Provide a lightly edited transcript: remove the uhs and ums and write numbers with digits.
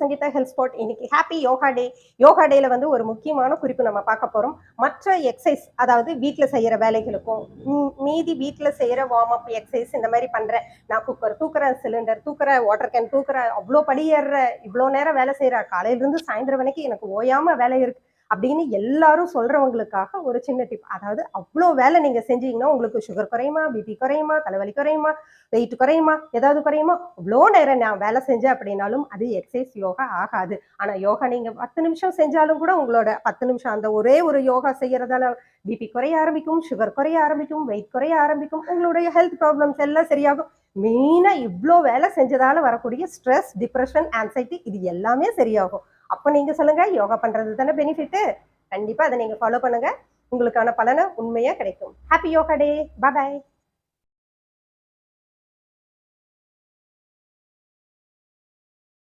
Sangeetha health spot. இன்னைக்கு happy yoga டே. யோகா டேல வந்து ஒரு முக்கியமான குறிப்பு நம்ம பார்க்க போறோம். மற்ற எக்ஸசைஸ், அதாவது வீட்ல செய்யற வேலைகளுக்கும் மீதி வீட்ல செய்யற வார்ம் அப் எக்ஸசைஸ் இந்த மாதிரி பண்றேன். நான் குக்கர் தூக்குறேன், சிலிண்டர் தூக்குறேன், வாட்டர் கேன் தூக்குறேன், அவ்வளோ படி ஏறுற, இவ்வளோ நேரம் வேலை செய்யற, காலையில இருந்து சாயந்தரம் வரைக்கும் எனக்கு ஓயாம வேலை இருக்கு அப்படின்னு எல்லாரும் சொல்றவங்களுக்காக ஒரு சின்ன டிப். அதாவது அவ்வளோ வேலை நீங்க செஞ்சீங்கன்னா உங்களுக்கு சுகர் குறையுமா, பிபி குறையுமா, தலைவலி குறையுமா, வெயிட் குறையுமா, ஏதாவது குறையுமா? இவ்வளோ நேரம் நான் வேலை செஞ்சேன் அப்படின்னாலும் அது எக்ஸசைஸ் யோகா ஆகாது. ஆனா யோகா நீங்க 10 நிமிஷம் செஞ்சாலும் கூட உங்களோட 10 நிமிஷம் அந்த ஒரே ஒரு யோகா செய்யறதால பிபி குறைய ஆரம்பிக்கும், சுகர் குறைய ஆரம்பிக்கும், வெயிட் குறைய ஆரம்பிக்கும், உங்களுடைய ஹெல்த் ப்ராப்ளம்ஸ் எல்லாம் சரியாகும். மெயினா இவ்வளோ வேலை செஞ்சதால வரக்கூடிய ஸ்ட்ரெஸ், டிப்ரெஷன், ஆன்சைட்டி இது எல்லாமே சரியாகும். அப்ப நீங்க சொல்லுங்க, யோகா பண்றது தானே பெனிஃபிட். கண்டிப்பா அதை நீங்க ஃபாலோ பண்ணுங்க. உங்களுக்கான பலனை உண்மையா கிடைக்கும். ஹாப்பி யோகா டே. பாய்.